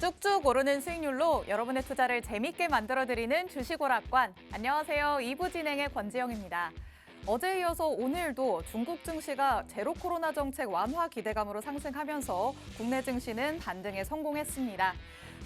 쭉쭉 오르는 수익률로 여러분의 투자를 재밌게 만들어드리는 주식오락관. 안녕하세요. 2부 진행의 권지영입니다. 어제에 이어서 오늘도 중국 증시가 제로 코로나 정책 완화 기대감으로 상승하면서 국내 증시는 반등에 성공했습니다.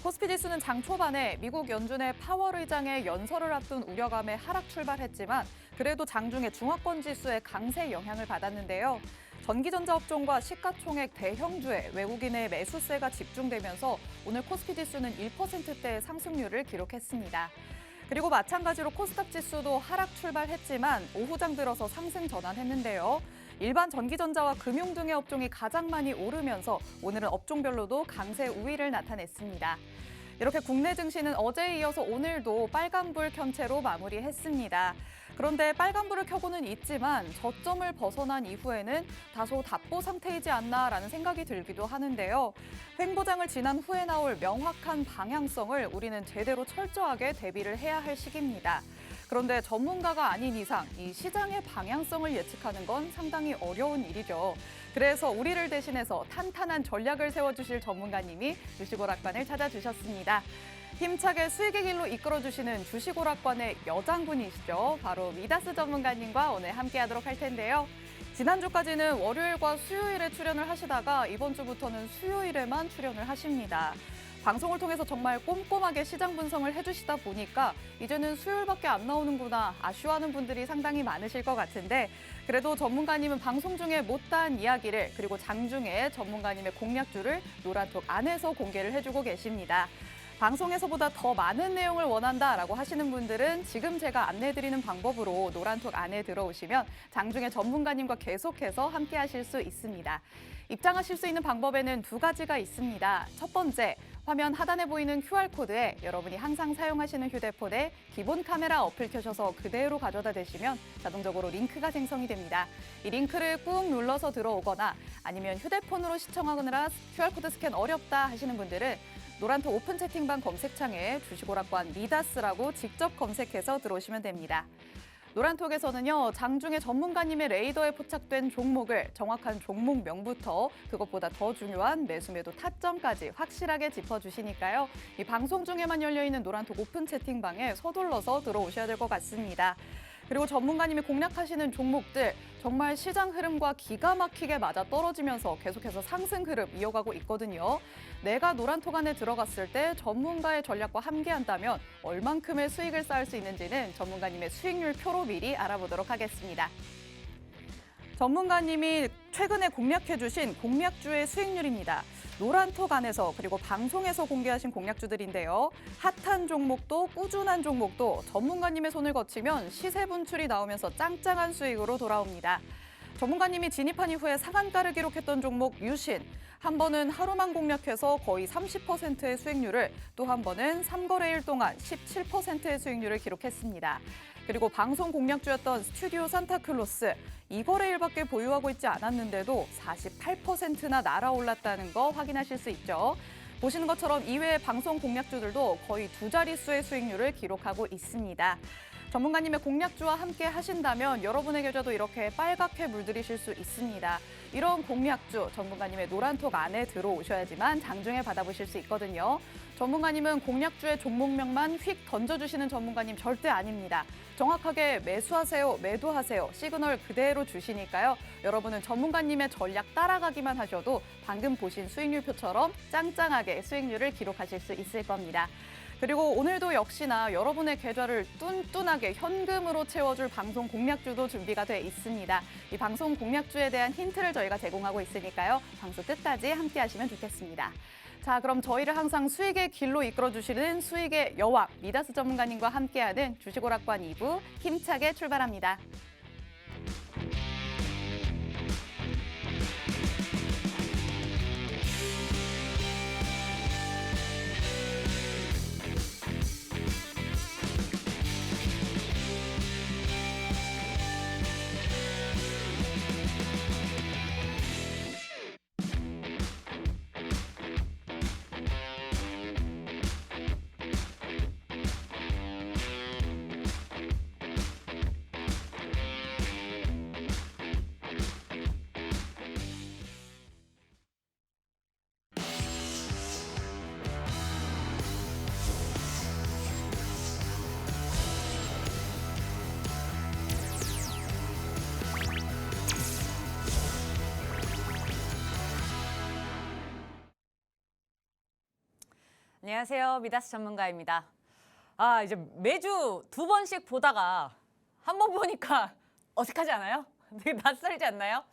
코스피 지수는 장 초반에 미국 연준의 파월 의장의 연설을 앞둔 우려감에 하락 출발했지만 그래도 장중에 중화권 지수의 강세 영향을 받았는데요. 전기전자 업종과 시가총액 대형주에 외국인의 매수세가 집중되면서 오늘 코스피 지수는 1%대의 상승률을 기록했습니다. 그리고 마찬가지로 코스닥 지수도 하락 출발했지만 오후장 들어서 상승 전환했는데요. 일반 전기전자와 금융 등의 업종이 가장 많이 오르면서 오늘은 업종별로도 강세 우위를 나타냈습니다. 이렇게 국내 증시는 어제에 이어서 오늘도 빨간불 켠 채로 마무리했습니다. 그런데 빨간불을 켜고는 있지만 저점을 벗어난 이후에는 다소 답보 상태이지 않나라는 생각이 들기도 하는데요. 횡보장을 지난 후에 나올 명확한 방향성을 우리는 제대로 철저하게 대비를 해야 할 시기입니다. 그런데 전문가가 아닌 이상 이 시장의 방향성을 예측하는 건 상당히 어려운 일이죠. 그래서 우리를 대신해서 탄탄한 전략을 세워주실 전문가님이 주식오락관을 찾아주셨습니다. 힘차게 수익의 길로 이끌어주시는 주식오락관의 여장군이시죠. 바로 미다스 전문가님과 오늘 함께하도록 할 텐데요. 지난주까지는 월요일과 수요일에 출연을 하시다가 이번 주부터는 수요일에만 출연을 하십니다. 방송을 통해서 정말 꼼꼼하게 시장 분석을 해주시다 보니까 이제는 수요일밖에 안 나오는구나 아쉬워하는 분들이 상당히 많으실 것 같은데 그래도 전문가님은 방송 중에 못다한 이야기를 그리고 장중에 전문가님의 공략주를 노란톡 안에서 공개를 해주고 계십니다. 방송에서보다 더 많은 내용을 원한다라고 하시는 분들은 지금 제가 안내해드리는 방법으로 노란톡 안에 들어오시면 장중에 전문가님과 계속해서 함께 하실 수 있습니다. 입장하실 수 있는 방법에는 두 가지가 있습니다. 첫 번째, 화면 하단에 보이는 QR코드에 여러분이 항상 사용하시는 휴대폰에 기본 카메라 어플 켜셔서 그대로 가져다 대시면 자동적으로 링크가 생성이 됩니다. 이 링크를 꾹 눌러서 들어오거나 아니면 휴대폰으로 시청하느라 QR코드 스캔 어렵다 하시는 분들은 노란톡 오픈 채팅방 검색창에 주식오락관 미다스라고 직접 검색해서 들어오시면 됩니다. 노란톡에서는요, 장중에 전문가님의 레이더에 포착된 종목을 정확한 종목명부터 그것보다 더 중요한 매수매도 타점까지 확실하게 짚어주시니까요. 이 방송 중에만 열려있는 노란톡 오픈 채팅방에 서둘러서 들어오셔야 될 것 같습니다. 그리고 전문가님이 공략하시는 종목들 정말 시장 흐름과 기가 막히게 맞아 떨어지면서 계속해서 상승 흐름 이어가고 있거든요. 내가 노란톡 안에 들어갔을 때 전문가의 전략과 함께한다면 얼만큼의 수익을 쌓을 수 있는지는 전문가님의 수익률 표로 미리 알아보도록 하겠습니다. 전문가님이 최근에 공략해주신 공략주의 수익률입니다. 노란톡 안에서 그리고 방송에서 공개하신 공략주들인데요. 핫한 종목도 꾸준한 종목도 전문가님의 손을 거치면 시세 분출이 나오면서 짱짱한 수익으로 돌아옵니다. 전문가님이 진입한 이후에 상한가를 기록했던 종목 유신. 한 번은 하루만 공략해서 거의 30%의 수익률을 또 한 번은 3거래일 동안 17%의 수익률을 기록했습니다. 그리고 방송 공략주였던 스튜디오 산타클로스. 2거래일밖에 보유하고 있지 않았는데도 48%나 날아올랐다는 거 확인하실 수 있죠. 보시는 것처럼 이외의 방송 공략주들도 거의 두 자릿수의 수익률을 기록하고 있습니다. 전문가님의 공략주와 함께 하신다면 여러분의 계좌도 이렇게 빨갛게 물들이실 수 있습니다. 이런 공략주 전문가님의 노란톡 안에 들어오셔야지만 장중에 받아보실 수 있거든요. 전문가님은 공략주의 종목명만 휙 던져주시는 전문가님 절대 아닙니다. 정확하게 매수하세요, 매도하세요 시그널 그대로 주시니까요. 여러분은 전문가님의 전략 따라가기만 하셔도 방금 보신 수익률표처럼 짱짱하게 수익률을 기록하실 수 있을 겁니다. 그리고 오늘도 역시나 여러분의 계좌를 뚠뚠하게 현금으로 채워줄 방송 공략주도 준비가 돼 있습니다. 이 방송 공략주에 대한 힌트를 저희가 제공하고 있으니까요. 방송 끝까지 함께 하시면 좋겠습니다. 자, 그럼 저희를 항상 수익의 길로 이끌어주시는 수익의 여왕 미다스 전문가님과 함께하는 주식오락관 2부 힘차게 출발합니다. 안녕하세요. 미다스 전문가입니다. 이제 매주 2번씩 보다가 한 번 보니까 어색하지 않아요? 되게 낯설지 않나요?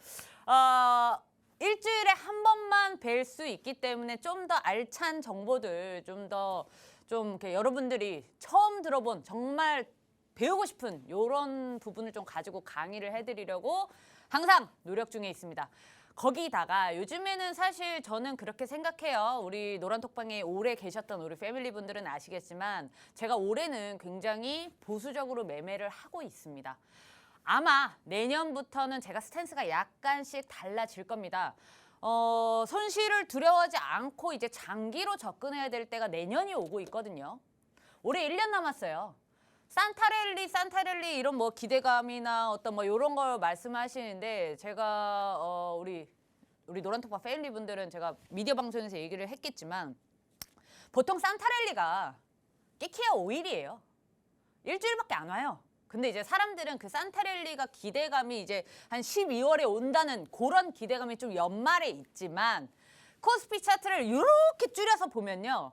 일주일에 한 번만 뵐 수 있기 때문에 좀 더 알찬 정보들, 좀 이렇게 여러분들이 처음 들어본 정말 배우고 싶은 이런 부분을 좀 가지고 강의를 해드리려고 항상 노력 중에 있습니다. 거기다가 요즘에는 사실 저는 그렇게 생각해요. 우리 노란톡방에 오래 계셨던 우리 패밀리 분들은 아시겠지만 제가 올해는 굉장히 보수적으로 매매를 하고 있습니다. 아마 내년부터는 제가 스탠스가 약간씩 달라질 겁니다. 손실을 두려워하지 않고 이제 장기로 접근해야 될 때가 내년이 오고 있거든요. 올해 1년 남았어요. 산타랠리 이런 뭐 기대감이나 어떤 뭐 이런 걸 말씀하시는데 제가 우리 노란톡방 패밀리 분들은 제가 미디어 방송에서 얘기를 했겠지만 보통 산타랠리가 끼키야 5일이에요. 일주일밖에 안 와요. 근데 이제 사람들은 그 산타랠리가 기대감이 이제 한 12월에 온다는 그런 기대감이 좀 연말에 있지만 코스피 차트를 이렇게 줄여서 보면요.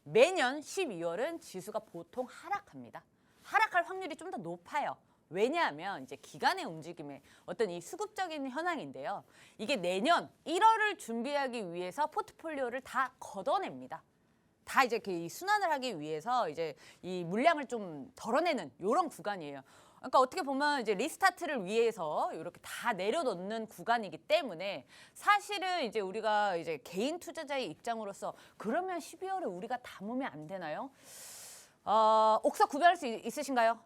매년 12월은 지수가 보통 하락합니다. 하락할 확률이 좀 더 높아요. 왜냐하면 이제 기간의 움직임의 어떤 이 수급적인 현황인데요. 이게 내년 1월을 준비하기 위해서 포트폴리오를 다 걷어냅니다. 다 이제 이 순환을 하기 위해서 이제 이 물량을 좀 덜어내는 이런 구간이에요. 그러니까 어떻게 보면 이제 리스타트를 위해서 이렇게 다 내려놓는 구간이기 때문에 사실은 이제 우리가 이제 개인 투자자의 입장으로서 그러면 12월에 우리가 담으면 안 되나요? 옥석 구별할 수 있으신가요?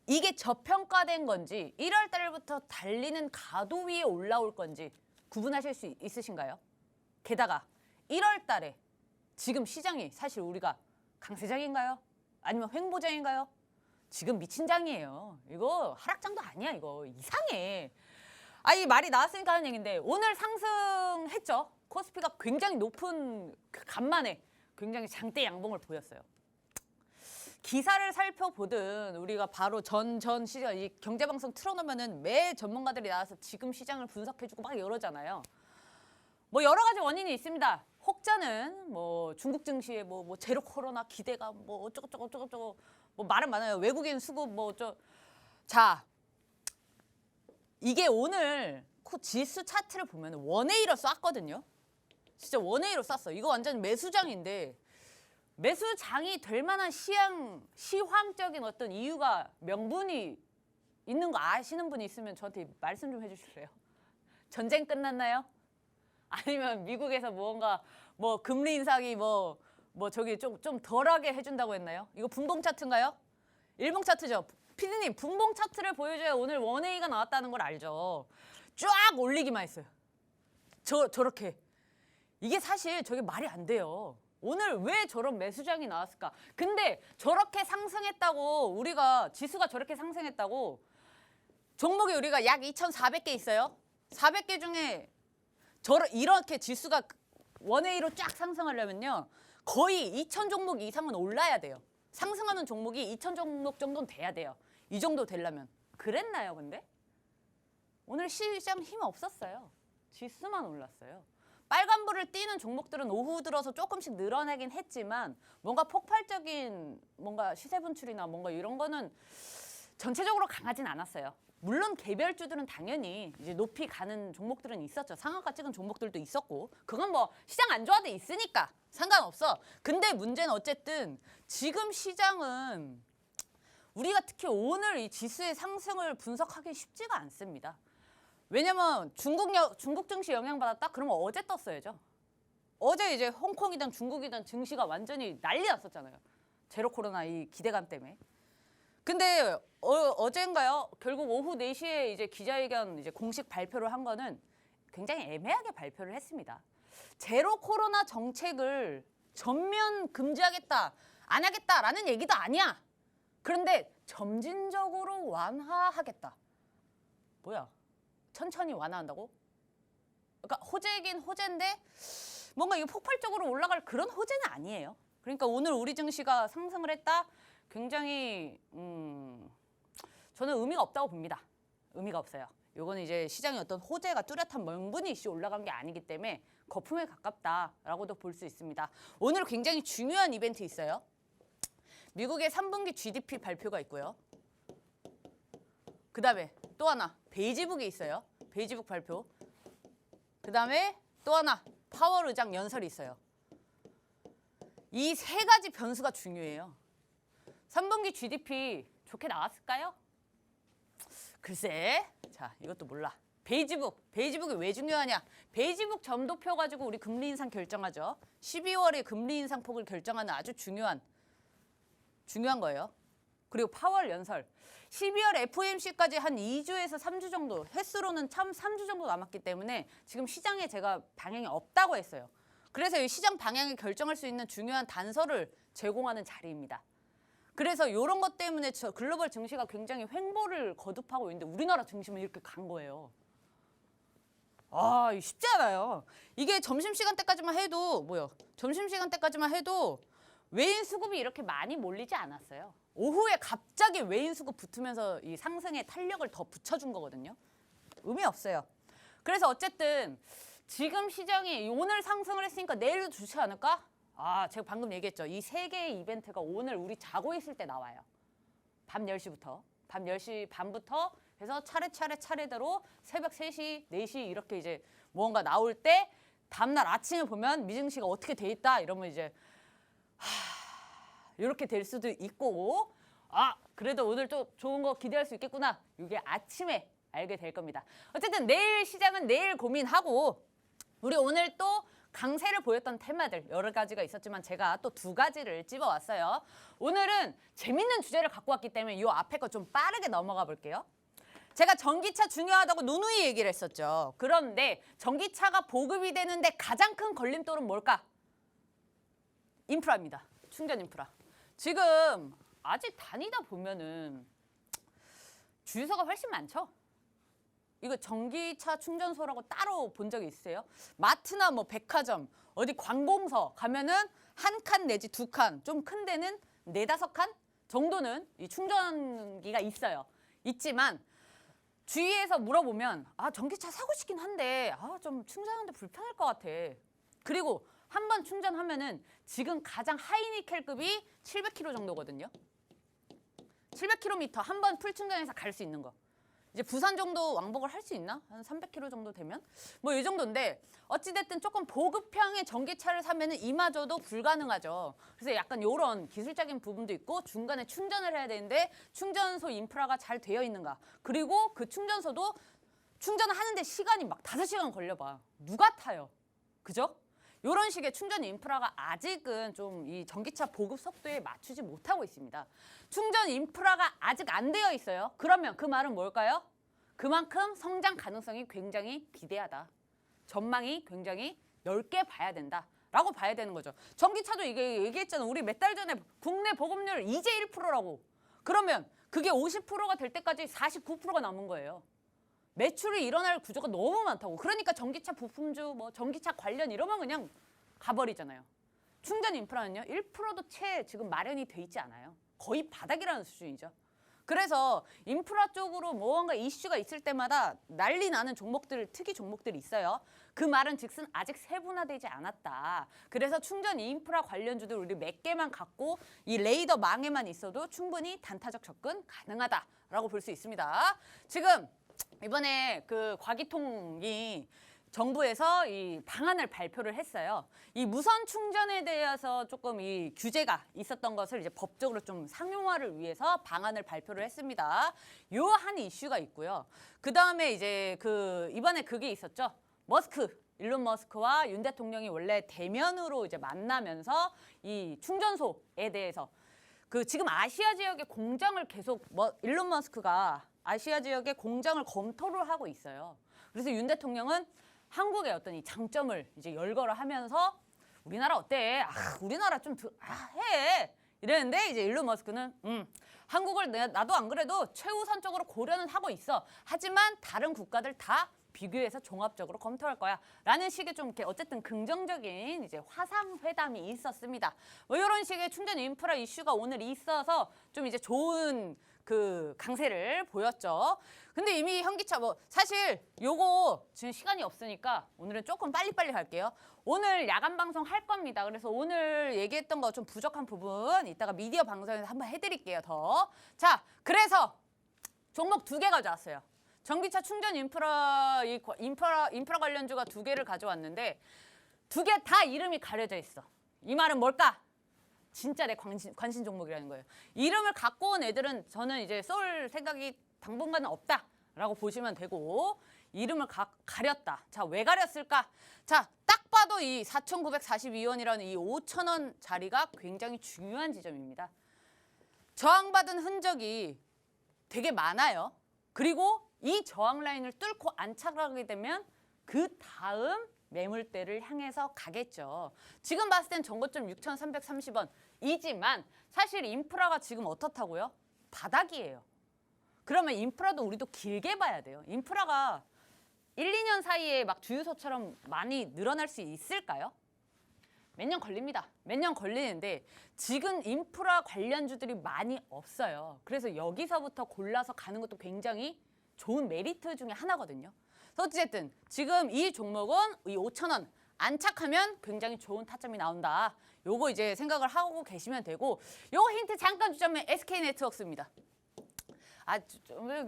이게 저평가된 건지 1월 달부터 달리는 가도 위에 올라올 건지 구분하실 수 있으신가요? 게다가 1월 달에 지금 시장이 사실 우리가 강세장인가요? 아니면 횡보장인가요? 지금 미친 장이에요. 이거 하락장도 아니야. 이거 이상해. 이 말이 나왔으니까 하는 얘기인데 오늘 상승했죠. 코스피가 굉장히 높은 간만에 굉장히 장대 양봉을 보였어요. 기사를 살펴보든 우리가 바로 전 시장 이 경제방송 틀어놓으면은 매 전문가들이 나와서 지금 시장을 분석해주고 막 이러잖아요. 뭐 여러 가지 원인이 있습니다. 혹자는 뭐 중국 증시에 뭐 제로 코로나 기대감 뭐 어쩌고저쩌고 뭐 말은 많아요. 외국인 수급 자, 이게 오늘 지수 차트를 보면 원웨이로 쐈거든요. 진짜 원웨이로 쐈어. 이거 완전 매수장인데 매수장이 될 만한 시황적인 어떤 이유가 명분이 있는 거 아시는 분이 있으면 저한테 말씀 좀 해주실래요? 전쟁 끝났나요? 아니면 미국에서 무언가 뭐 금리 인상이 뭐 저기 좀 덜하게 해준다고 했나요? 이거 분봉 차트인가요? 일봉 차트죠. 피디님 분봉 차트를 보여줘야 오늘 원웨이가 나왔다는 걸 알죠. 쫙 올리기만 했어요. 저렇게. 이게 사실 저게 말이 안 돼요. 오늘 왜 저런 매수장이 나왔을까? 근데 저렇게 상승했다고 우리가 지수가 저렇게 상승했다고 종목이 우리가 약 2,400개 있어요. 400개 중에 이렇게 지수가 원웨이로 쫙 상승하려면요. 거의 2,000 종목 이상은 올라야 돼요. 상승하는 종목이 2,000 종목 정도는 돼야 돼요. 이 정도 되려면. 그랬나요, 근데? 오늘 시장 힘 없었어요. 지수만 올랐어요. 빨간불을 띄는 종목들은 오후 들어서 조금씩 늘어나긴 했지만 뭔가 폭발적인 뭔가 시세 분출이나 뭔가 이런 거는 전체적으로 강하진 않았어요. 물론 개별주들은 당연히 이제 높이 가는 종목들은 있었죠. 상한가 찍은 종목들도 있었고 그건 뭐 시장 안 좋아도 있으니까 상관없어. 근데 문제는 어쨌든 지금 시장은 우리가 특히 오늘 이 지수의 상승을 분석하기 쉽지가 않습니다. 왜냐면 중국 증시 영향받았다? 그러면 어제 떴어야죠. 어제 이제 홍콩이든 중국이든 증시가 완전히 난리 났었잖아요. 제로 코로나 이 기대감 때문에. 근데 어젠가요? 결국 오후 4시에 이제 기자회견 이제 공식 발표를 한 거는 굉장히 애매하게 발표를 했습니다. 제로 코로나 정책을 전면 금지하겠다, 안 하겠다라는 얘기도 아니야. 그런데 점진적으로 완화하겠다. 뭐야? 천천히 완화한다고? 그러니까 호재긴 호재인데 뭔가 이게 폭발적으로 올라갈 그런 호재는 아니에요. 그러니까 오늘 우리 증시가 상승을 했다? 굉장히 저는 의미가 없다고 봅니다. 의미가 없어요. 요거는 이제 시장의 어떤 호재가 뚜렷한 명분이 이슈 올라간 게 아니기 때문에 거품에 가깝다라고도 볼 수 있습니다. 오늘 굉장히 중요한 이벤트 있어요. 미국의 3분기 GDP 발표가 있고요. 그다음에 또 하나 베이지북이 있어요. 베이지북 발표. 그다음에 또 하나 파월 의장 연설이 있어요. 이 세 가지 변수가 중요해요. 3분기 GDP 좋게 나왔을까요? 글쎄, 자 이것도 몰라. 베이지북이 왜 중요하냐? 베이지북 점도표 가지고 우리 금리 인상 결정하죠. 12월에 금리 인상 폭을 결정하는 아주 중요한 거예요. 그리고 파월 연설. 12월 FOMC까지 한 2주에서 3주 정도, 횟수로는 참 3주 정도 남았기 때문에 지금 시장에 제가 방향이 없다고 했어요. 그래서 이 시장 방향을 결정할 수 있는 중요한 단서를 제공하는 자리입니다. 그래서 이런 것 때문에 글로벌 증시가 굉장히 횡보를 거듭하고 있는데 우리나라 증시는 이렇게 간 거예요. 아, 쉽지 않아요. 이게 점심시간 때까지만 해도 점심시간 때까지만 해도 외인 수급이 이렇게 많이 몰리지 않았어요. 오후에 갑자기 외인 수급 붙으면서 이 상승에 탄력을 더 붙여준 거거든요. 의미 없어요. 그래서 어쨌든 지금 시장이 오늘 상승을 했으니까 내일도 좋지 않을까? 아, 제가 방금 얘기했죠. 이 세 개의 이벤트가 오늘 우리 자고 있을 때 나와요. 밤 10시부터. 밤 10시 반부터 해서 차례대로 새벽 3시, 4시 이렇게 이제 무언가 나올 때 다음날 아침에 보면 미증시가 어떻게 돼 있다 이러면 이제 이렇게 될 수도 있고 그래도 오늘 또 좋은 거 기대할 수 있겠구나. 이게 아침에 알게 될 겁니다. 어쨌든 내일 시장은 내일 고민하고 우리 오늘 또 강세를 보였던 테마들 여러 가지가 있었지만 제가 또 2가지를 집어왔어요. 오늘은 재밌는 주제를 갖고 왔기 때문에 이 앞에 거 좀 빠르게 넘어가 볼게요. 제가 전기차 중요하다고 누누이 얘기를 했었죠. 그런데 전기차가 보급이 되는데 가장 큰 걸림돌은 뭘까? 인프라입니다. 충전 인프라. 지금 아직 다니다 보면은 주유소가 훨씬 많죠. 이거 전기차 충전소라고 따로 본 적이 있으세요? 마트나 뭐 백화점, 어디 관공서 가면은 1칸 내지 2칸, 좀 큰 데는 4, 5칸 정도는 이 충전기가 있어요. 있지만 주위에서 물어보면 전기차 사고 싶긴 한데 좀 충전하는데 불편할 것 같아. 그리고 한 번 충전하면은 지금 가장 하이니켈급이 700km 정도거든요. 700km 한 번 풀 충전해서 갈 수 있는 거. 이제 부산 정도 왕복을 할 수 있나? 한 300km 정도 되면? 뭐 이 정도인데 어찌됐든 조금 보급형의 전기차를 사면은 이마저도 불가능하죠. 그래서 약간 이런 기술적인 부분도 있고 중간에 충전을 해야 되는데 충전소 인프라가 잘 되어 있는가. 그리고 그 충전소도 충전을 하는데 시간이 막 5시간 걸려봐. 누가 타요? 그죠? 이런 식의 충전 인프라가 아직은 좀 이 전기차 보급 속도에 맞추지 못하고 있습니다. 충전 인프라가 아직 안 되어 있어요. 그러면 그 말은 뭘까요? 그만큼 성장 가능성이 굉장히 비대하다. 전망이 굉장히 넓게 봐야 된다라고 봐야 되는 거죠. 전기차도 이게 얘기했잖아요. 우리 몇 달 전에 국내 보급률 이제 1%라고. 그러면 그게 50%가 될 때까지 49%가 남은 거예요. 매출이 일어날 구조가 너무 많다고. 그러니까 전기차 부품주, 전기차 관련 이러면 그냥 가버리잖아요. 충전 인프라는요. 1%도 채 지금 마련이 돼 있지 않아요. 거의 바닥이라는 수준이죠. 그래서 인프라 쪽으로 뭔가 이슈가 있을 때마다 난리 나는 특이 종목들이 있어요. 그 말은 즉슨 아직 세분화되지 않았다. 그래서 충전 인프라 관련주들 우리 몇 개만 갖고 이 레이더 망에만 있어도 충분히 단타적 접근 가능하다라고 볼 수 있습니다. 지금 이번에 그 과기통이 정부에서 이 방안을 발표를 했어요. 이 무선 충전에 대해서 조금 이 규제가 있었던 것을 이제 법적으로 좀 상용화를 위해서 방안을 발표를 했습니다. 요 한 이슈가 있고요. 그 다음에 이제 이번에 그게 있었죠. 일론 머스크와 윤 대통령이 원래 대면으로 이제 만나면서 이 충전소에 대해서 지금 아시아 지역의 공장을 계속 일론 머스크가 아시아 지역의 공장을 검토를 하고 있어요. 그래서 윤 대통령은 한국의 어떤 이 장점을 이제 열거를 하면서 우리나라 어때? 우리나라 좀 해. 이랬는데 이제 일론 머스크는 한국을 나도 안 그래도 최우선적으로 고려는 하고 있어. 하지만 다른 국가들 다 비교해서 종합적으로 검토할 거야. 라는 식의 좀 이렇게 어쨌든 긍정적인 이제 화상회담이 있었습니다. 이런 식의 충전 인프라 이슈가 오늘 있어서 좀 이제 좋은 그 강세를 보였죠. 근데 이미 현기차 뭐 사실 요거 지금 시간이 없으니까 오늘은 조금 빨리빨리 갈게요. 오늘 야간 방송 할 겁니다. 그래서 오늘 얘기했던 거 좀 부족한 부분 이따가 미디어 방송에서 한번 해드릴게요. 더. 자, 그래서 종목 2개 가져왔어요. 전기차 충전 인프라 관련주가 2개를 가져왔는데 2개 다 이름이 가려져 있어. 이 말은 뭘까? 진짜 내 관심 종목이라는 거예요. 이름을 갖고 온 애들은 저는 이제 쏠 생각이 당분간은 없다라고 보시면 되고 이름을 가렸다. 자, 왜 가렸을까? 자, 딱 봐도 이 4,942원이라는 이 5,000원 자리가 굉장히 중요한 지점입니다. 저항받은 흔적이 되게 많아요. 그리고 이 저항 라인을 뚫고 안착하게 되면 그 다음 매물대를 향해서 가겠죠. 지금 봤을 땐 전고점 6,330원이지만 사실 인프라가 지금 어떻다고요? 바닥이에요. 그러면 인프라도 우리도 길게 봐야 돼요. 인프라가 1, 2년 사이에 막 주유소처럼 많이 늘어날 수 있을까요? 몇 년 걸립니다. 몇 년 걸리는데 지금 인프라 관련주들이 많이 없어요. 그래서 여기서부터 골라서 가는 것도 굉장히 좋은 메리트 중에 하나거든요. 어쨌든 지금 이 종목은 이 5,000원 안착하면 굉장히 좋은 타점이 나온다. 요거 이제 생각을 하고 계시면 되고 요거 힌트 잠깐 주자면 SK네트워크입니다. 아,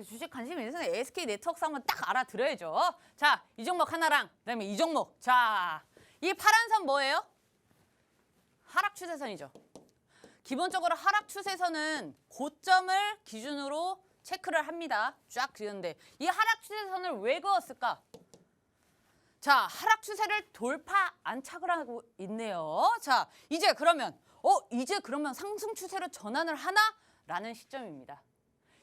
주식 관심 있는 사람 SK네트워크 한번 딱 알아들어야죠. 자, 이 종목 하나랑 그다음에 이 종목. 자, 이 파란 선 뭐예요? 하락 추세선이죠. 기본적으로 하락 추세선은 고점을 기준으로 체크를 합니다. 쫙 그리는데 이 하락 추세선을 왜 그었을까? 자, 하락 추세를 돌파 안착을 하고 있네요. 자, 이제 그러면 상승 추세로 전환을 하나라는 시점입니다.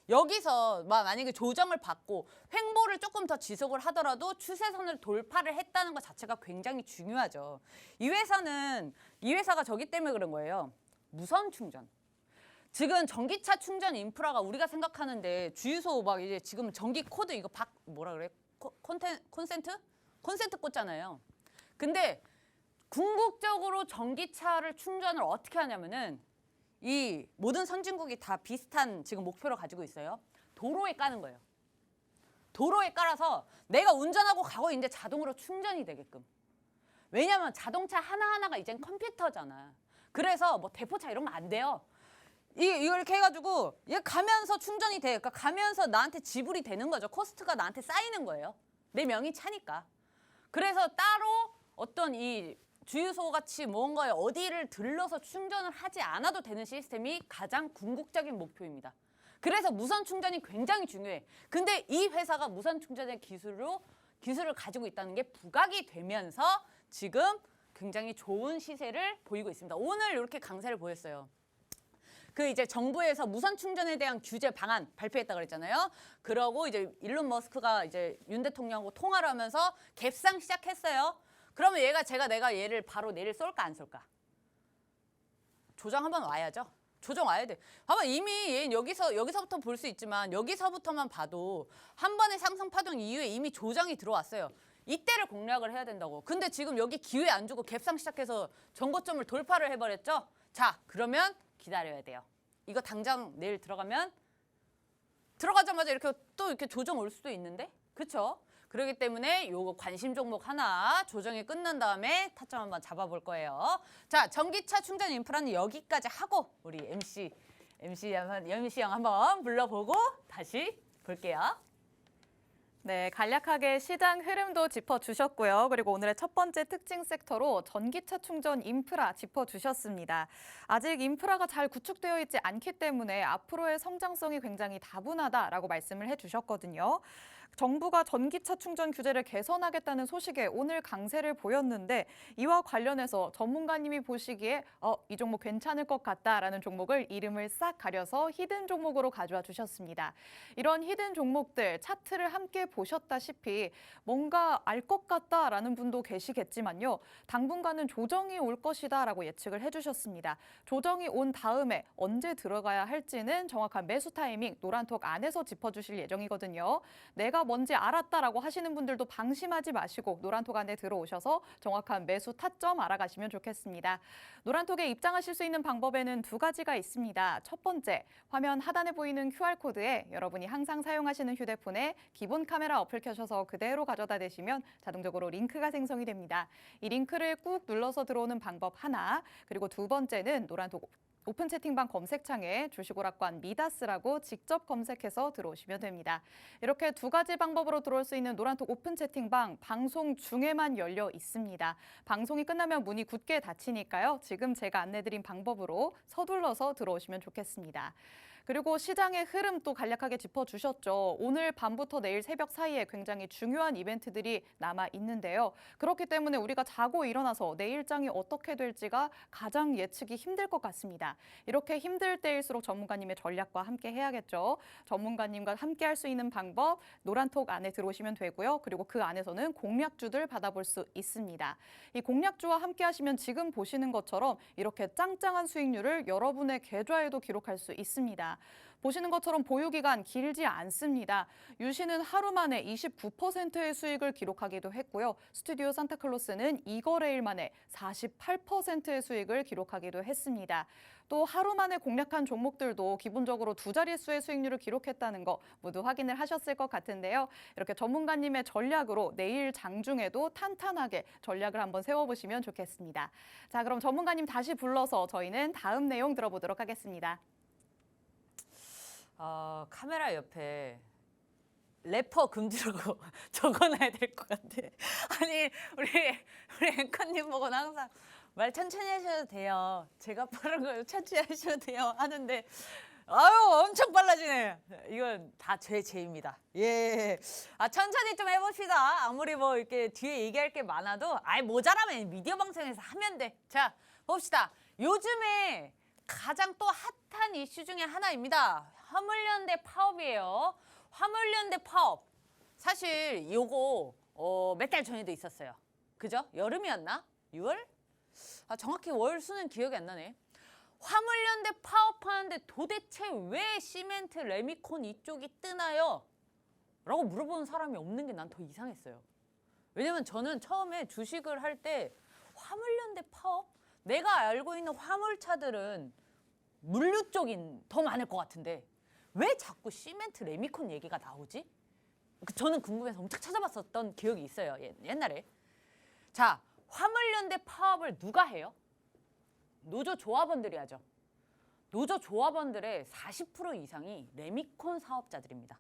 여기서 만약에 조정을 받고 횡보를 조금 더 지속을 하더라도 추세선을 돌파를 했다는 것 자체가 굉장히 중요하죠. 이 회사가 저기 때문에 그런 거예요. 무선 충전. 지금 전기차 충전 인프라가 우리가 생각하는데 주유소 막 이제 지금 전기 코드 이거 뭐라 그래? 콘센트 꽂잖아요. 근데 궁극적으로 전기차를 충전을 어떻게 하냐면은 이 모든 선진국이 다 비슷한 지금 목표를 가지고 있어요. 도로에 까는 거예요. 도로에 깔아서 내가 운전하고 가고 있는데 자동으로 충전이 되게끔. 왜냐면 자동차 하나하나가 이젠 컴퓨터잖아. 그래서 뭐 대포차 이런 거 안 돼요. 이걸 이렇게 해가지고 얘 가면서 충전이 돼. 그러니까 가면서 나한테 지불이 되는 거죠. 코스트가 나한테 쌓이는 거예요. 내 명이 차니까. 그래서 따로 어떤 이 주유소 같이 뭔가에 어디를 들러서 충전을 하지 않아도 되는 시스템이 가장 궁극적인 목표입니다. 그래서 무선 충전이 굉장히 중요해. 근데 이 회사가 무선 충전의 기술을 가지고 있다는 게 부각이 되면서 지금 굉장히 좋은 시세를 보이고 있습니다. 오늘 이렇게 강세를 보였어요. 그 이제 정부에서 무선 충전에 대한 규제 방안 발표했다 그랬잖아요. 그러고 이제 일론 머스크가 이제 윤 대통령하고 통화를 하면서 갭상 시작했어요. 그러면 내가 얘를 바로 내일 쏠까 안 쏠까? 조정 한번 와야죠. 조정 와야 돼. 봐봐, 이미 얘 여기서부터 볼 수 있지만 여기서부터만 봐도 한 번의 상승 파동 이후에 이미 조정이 들어왔어요. 이때를 공략을 해야 된다고. 근데 지금 여기 기회 안 주고 갭상 시작해서 전고점을 돌파를 해버렸죠. 자, 그러면 기다려야 돼요. 이거 당장 내일 들어가자마자 이렇게 조정 올 수도 있는데, 그렇죠? 그렇기 때문에 요거 관심 종목 하나 조정이 끝난 다음에 타점 한번 잡아볼 거예요. 자, 전기차 충전 인프라는 여기까지 하고 우리 MC 형 한번 불러보고 다시 볼게요. 네, 간략하게 시장 흐름도 짚어주셨고요. 그리고 오늘의 첫 번째 특징 섹터로 전기차 충전 인프라 짚어주셨습니다. 아직 인프라가 잘 구축되어 있지 않기 때문에 앞으로의 성장성이 굉장히 다분하다라고 말씀을 해주셨거든요. 정부가 전기차 충전 규제를 개선하겠다는 소식에 오늘 강세를 보였는데 이와 관련해서 전문가님이 보시기에 이 종목 괜찮을 것 같다라는 종목을 이름을 싹 가려서 히든 종목으로 가져와 주셨습니다. 이런 히든 종목들 차트를 함께 보셨다시피 뭔가 알 것 같다라는 분도 계시겠지만요. 당분간은 조정이 올 것이다라고 예측을 해주셨습니다. 조정이 온 다음에 언제 들어가야 할지는 정확한 매수 타이밍 노란톡 안에서 짚어주실 예정이거든요. 내가 주가 뭔지 알았다라고 하시는 분들도 방심하지 마시고 노란톡 안에 들어오셔서 정확한 매수 타점 알아가시면 좋겠습니다. 노란톡에 입장하실 수 있는 방법에는 두 가지가 있습니다. 첫 번째, 화면 하단에 보이는 QR코드에 여러분이 항상 사용하시는 휴대폰에 기본 카메라 어플 켜셔서 그대로 가져다 대시면 자동적으로 링크가 생성이 됩니다. 이 링크를 꾹 눌러서 들어오는 방법 하나, 그리고 두 번째는 노란톡 오픈 채팅방 검색창에 주식오락관 미다스라고 직접 검색해서 들어오시면 됩니다. 이렇게 두 가지 방법으로 들어올 수 있는 노란톡 오픈 채팅방 방송 중에만 열려 있습니다. 방송이 끝나면 문이 굳게 닫히니까요. 지금 제가 안내드린 방법으로 서둘러서 들어오시면 좋겠습니다. 그리고 시장의 흐름 또 간략하게 짚어주셨죠. 오늘 밤부터 내일 새벽 사이에 굉장히 중요한 이벤트들이 남아 있는데요. 그렇기 때문에 우리가 자고 일어나서 내일장이 어떻게 될지가 가장 예측이 힘들 것 같습니다. 이렇게 힘들 때일수록 전문가님의 전략과 함께 해야겠죠. 전문가님과 함께 할 수 있는 방법 노란톡 안에 들어오시면 되고요. 그리고 그 안에서는 공략주들 받아볼 수 있습니다. 이 공략주와 함께 하시면 지금 보시는 것처럼 이렇게 짱짱한 수익률을 여러분의 계좌에도 기록할 수 있습니다. 보시는 것처럼 보유기간 길지 않습니다. 유시는 하루 만에 29%의 수익을 기록하기도 했고요. 스튜디오 산타클로스는 2거래일 만에 48%의 수익을 기록하기도 했습니다. 또 하루 만에 공략한 종목들도 기본적으로 두 자릿수의 수익률을 기록했다는 거 모두 확인을 하셨을 것 같은데요. 이렇게 전문가님의 전략으로 내일 장중에도 탄탄하게 전략을 한번 세워보시면 좋겠습니다. 자, 그럼 전문가님 다시 불러서 저희는 다음 내용 들어보도록 하겠습니다. 카메라 옆에 래퍼 금지라고 적어놔야 될 것 같아. 아니 우리 앵커님 보고는 항상 말 천천히 하셔도 돼요. 제가 빠른 거 천천히 하셔도 돼요 하는데 아유 엄청 빨라지네. 이건 다 제 죄입니다. 예. 천천히 좀 해봅시다. 아무리 뭐 이렇게 뒤에 얘기할 게 많아도 모자라면 미디어 방송에서 하면 돼. 자 봅시다. 요즘에 가장 또 핫한 이슈 중에 하나입니다. 화물연대 파업이에요. 화물연대 파업. 사실 요거 몇 달 전에도 있었어요. 그죠? 여름이었나? 6월? 정확히 월 수는 기억이 안 나네. 화물연대 파업하는데 도대체 왜 시멘트, 레미콘 이쪽이 뜨나요? 라고 물어보는 사람이 없는 게 난 더 이상했어요. 왜냐면 저는 처음에 주식을 할 때 화물연대 파업? 내가 알고 있는 화물차들은 물류 쪽인 더 많을 것 같은데 왜 자꾸 시멘트, 레미콘 얘기가 나오지? 저는 궁금해서 엄청 찾아봤었던 기억이 있어요. 옛날에. 자, 화물연대 파업을 누가 해요? 노조 조합원들이 하죠. 노조 조합원들의 40% 이상이 레미콘 사업자들입니다.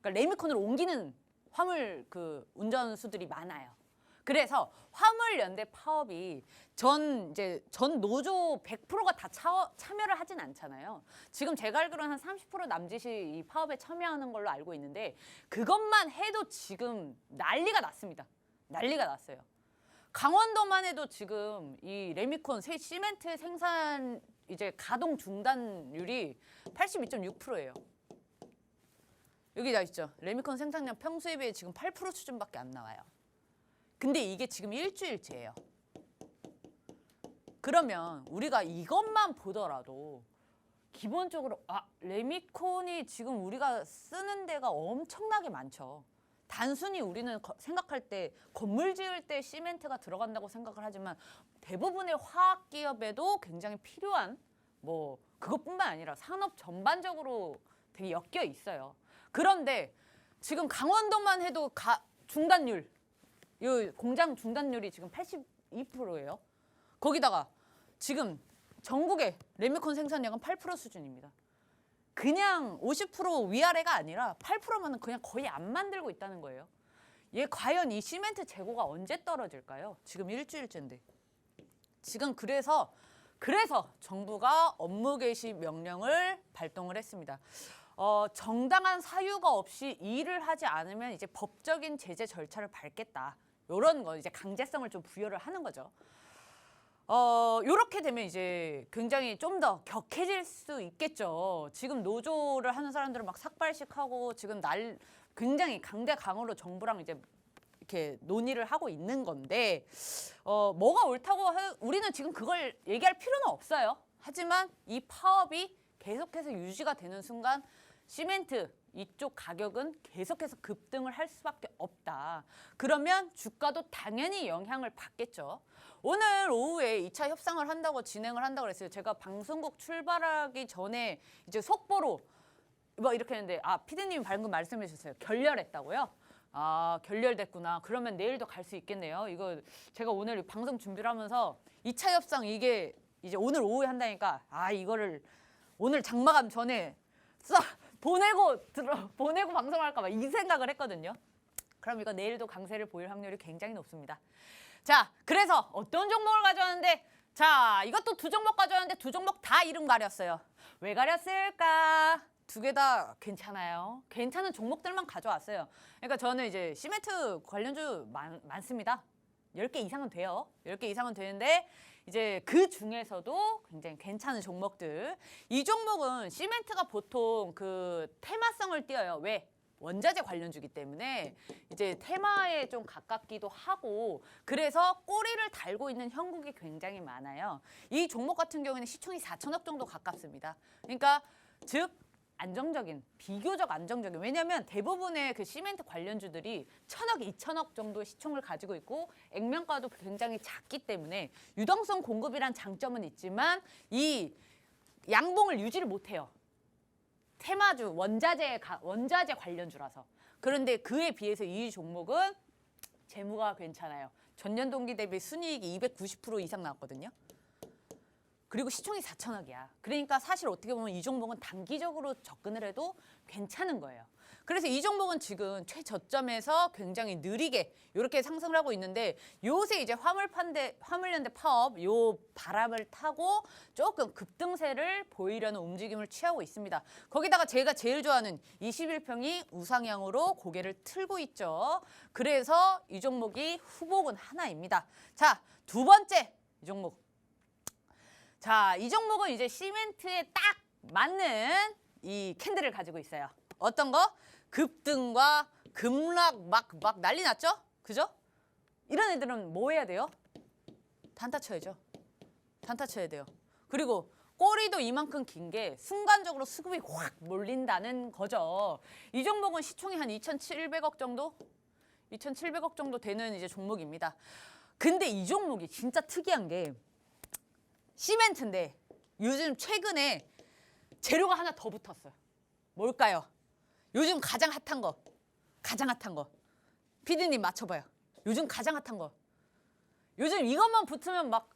그러니까 레미콘을 옮기는 화물 운전수들이 많아요. 그래서 화물연대 파업이 전 노조 100%가 다 참여를 하진 않잖아요. 지금 제가 알기로는 한 30% 남짓이 이 파업에 참여하는 걸로 알고 있는데 그것만 해도 지금 난리가 났습니다. 난리가 났어요. 강원도만 해도 지금 이 레미콘 시멘트 생산 가동 중단율이 82.6%예요. 여기 다 있죠. 레미콘 생산량 평소에 비해 지금 8% 수준밖에 안 나와요. 근데 이게 지금 일주일째예요. 그러면 우리가 이것만 보더라도 기본적으로 레미콘이 지금 우리가 쓰는 데가 엄청나게 많죠. 단순히 우리는 생각할 때 건물 지을 때 시멘트가 들어간다고 생각을 하지만 대부분의 화학 기업에도 굉장히 필요한 그것뿐만 아니라 산업 전반적으로 되게 엮여 있어요. 그런데 지금 강원도만 해도 중단율 이 공장 중단율이 지금 82%예요. 거기다가 지금 전국의 레미콘 생산량은 8% 수준입니다. 그냥 50% 위아래가 아니라 8%만은 그냥 거의 안 만들고 있다는 거예요. 과연 이 시멘트 재고가 언제 떨어질까요? 지금 일주일째인데. 지금 그래서 정부가 업무 개시 명령을 발동을 했습니다. 정당한 사유가 없이 일을 하지 않으면 이제 법적인 제재 절차를 밟겠다. 이런 거 강제성을 좀 부여를 하는 거죠. 요렇게 되면 이제 굉장히 좀 더 격해질 수 있겠죠. 지금 노조를 하는 사람들은 막 삭발식하고 지금 굉장히 강대강으로 정부랑 이렇게 논의를 하고 있는 건데 뭐가 옳다고 우리는 지금 그걸 얘기할 필요는 없어요. 하지만 이 파업이 계속해서 유지가 되는 순간 시멘트 이쪽 가격은 계속해서 급등을 할 수밖에 없다. 그러면 주가도 당연히 영향을 받겠죠. 오늘 오후에 2차 협상을 한다고 진행을 한다고 그랬어요. 제가 방송국 출발하기 전에 이제 속보로 뭐 이렇게 했는데 피디님이 방금 말씀해 주셨어요. 결렬했다고요? 결렬됐구나. 그러면 내일도 갈 수 있겠네요. 이거 제가 오늘 방송 준비를 하면서 2차 협상 이게 이제 오늘 오후에 한다니까 이거를 오늘 장마감 전에 보내고 방송할까 봐 이 생각을 했거든요. 그럼 이거 내일도 강세를 보일 확률이 굉장히 높습니다. 자, 그래서 어떤 종목을 가져왔는데 자, 이것도 두 종목 가져왔는데 두 종목 다 이름 가렸어요. 왜 가렸을까? 두 개 다 괜찮아요. 괜찮은 종목들만 가져왔어요. 그러니까 저는 이제 시멘트 관련주 많습니다. 10개 이상은 돼요. 10개 이상은 되는데 이제 그 중에서도 굉장히 괜찮은 종목들. 이 종목은 시멘트가 보통 그 테마성을 띄어요. 왜? 원자재 관련주기 때문에 이제 테마에 좀 가깝기도 하고 그래서 꼬리를 달고 있는 형국이 굉장히 많아요. 이 종목 같은 경우에는 시총이 4천억 정도 가깝습니다. 그러니까 즉 안정적인, 비교적 안정적인. 왜냐하면 대부분의 그 시멘트 관련주들이 1,000억, 2,000억 정도 시총을 가지고 있고 액면가도 굉장히 작기 때문에 유동성 공급이란 장점은 있지만 이 양봉을 유지를 못해요. 테마주, 원자재 관련주라서. 그런데 그에 비해서 이 종목은 재무가 괜찮아요. 전년 동기 대비 순이익이 290% 이상 나왔거든요. 그리고 시총이 4천억이야. 그러니까 사실 어떻게 보면 이 종목은 단기적으로 접근을 해도 괜찮은 거예요. 그래서 이 종목은 지금 최저점에서 굉장히 느리게 이렇게 상승을 하고 있는데 요새 이제 화물연대 파업 요 바람을 타고 조금 급등세를 보이려는 움직임을 취하고 있습니다. 거기다가 제가 제일 좋아하는 21평이 우상향으로 고개를 틀고 있죠. 그래서 이 종목이 후보군 하나입니다. 자, 두 번째 이 종목. 자, 이 종목은 이제 시멘트에 딱 맞는 이 캔들을 가지고 있어요. 어떤 거? 급등과 급락 막 난리 났죠? 그죠? 이런 애들은 뭐 해야 돼요? 단타 쳐야죠. 단타 쳐야 돼요. 그리고 꼬리도 이만큼 긴 게 순간적으로 수급이 확 몰린다는 거죠. 이 종목은 시총이 한 2,700억 정도? 2,700억 정도 되는 이제 종목입니다. 근데 이 종목이 진짜 특이한 게 시멘트인데 요즘 최근에 재료가 하나 더 붙었어요. 뭘까요? 요즘 가장 핫한 거. 가장 핫한 거. 피디님 맞춰봐요. 요즘 가장 핫한 거. 요즘 이것만 붙으면 막